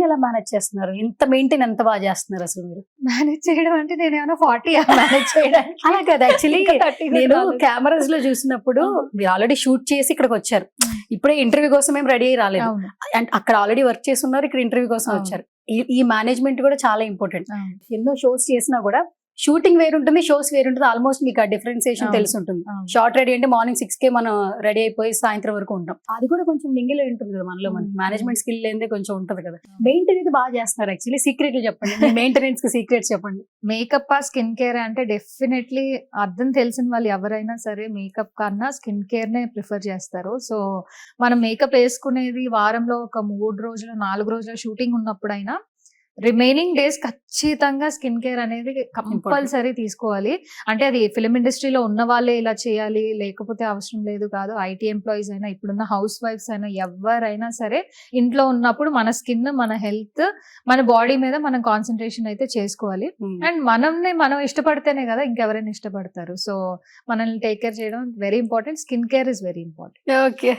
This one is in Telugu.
స్కిన్ ఎలా మేనేజ్ చేస్తున్నారు? ఇంత మెయింటైన్ ఎంత బాగా చేస్తున్నారు అసలు మీరు? మేనేజ్ చేయడం అంటే నేను ఏమైనా 40 మేనేజ్ చేయడానికి. అలా కాదు యాక్చువల్లీ ఇంకా 30 కూడా నేను రాలేదు. కెమెరాస్ లో చూసినప్పుడు మీరు ఆల్రెడీ షూట్ చేసి ఇక్కడికి వచ్చారు. ఇప్పుడే ఇంటర్వ్యూ కోసం ఏం రెడీ అయ్యి రాలేదు. అవును, అండ్ అక్కడ ఆల్రెడీ వర్క్ చేసి ఉన్నారు, ఇక్కడ ఇంటర్వ్యూ కోసం అవును. వచ్చారు. ఈ మేనేజ్మెంట్ కూడా చాలా ఇంపార్టెంట్. అవును, ఎన్నో షోస్ చేసినా కూడా షూటింగ్ వేరుంటుంది, షోస్ వేరుంటుంది. ఆల్మోస్ట్ మీకు ఆ డిఫరెన్సియేషన్ అవును, తెలిసి ఉంటుంది. అవును. షార్ట్ రెడీ అంటే మార్నింగ్ 6 మనం రెడీ అయిపోయి సాయంత్రం వరకు ఉంటాం. అది కూడా కొంచెం మింగిల్ ఉంటుంది కదా మనలో. మనకి మేనేజ్మెంట్ స్కిల్ లేదే కొంచెం ఉంటది కదా. మెయింటైన్ అయితే బాగా చేస్తున్నారు యాక్చువల్లీ. సీక్రెట్లు చెప్పండి, మీ మెయింటెనెన్స్ కి సీక్రెట్స్ చెప్పండి. మేకప్ ఆ స్కిన్ కేర్ అంటే డెఫినెట్లీ అర్థం తెలిసిన వాళ్ళు ఎవరైనా సరే మేకప్ కన్నా స్కిన్ కేర్ నే ప్రిఫర్ చేస్తారు. సో మనం మేకప్ వేసుకునేది వారంలో ఒక 3 రోజులు 4 రోజులు షూటింగ్ ఉన్నప్పుడైనా రిమైనింగ్ డేస్ ఖచ్చితంగా స్కిన్ కేర్ అనేది కంపల్సరీ తీసుకోవాలి. అంటే అది ఫిలిం ఇండస్ట్రీలో ఉన్న వాళ్ళే ఇలా చేయాలి లేకపోతే అవసరం లేదు కాదు. ఐటీ ఎంప్లాయీస్ అయినా, ఇప్పుడున్న హౌస్ వైఫ్స్ అయినా, ఎవరైనా సరే ఇంట్లో ఉన్నప్పుడు మన స్కిన్, మన హెల్త్, మన బాడీ మీద మనం కాన్సన్ట్రేషన్ అయితే చేసుకోవాలి. అండ్ మనం ఇష్టపడితేనే కదా ఇంకెవరైనా ఇష్టపడతారు. సో మనల్ని టేక్ కేర్ చేయడం very important. Skin care is very important. Okay.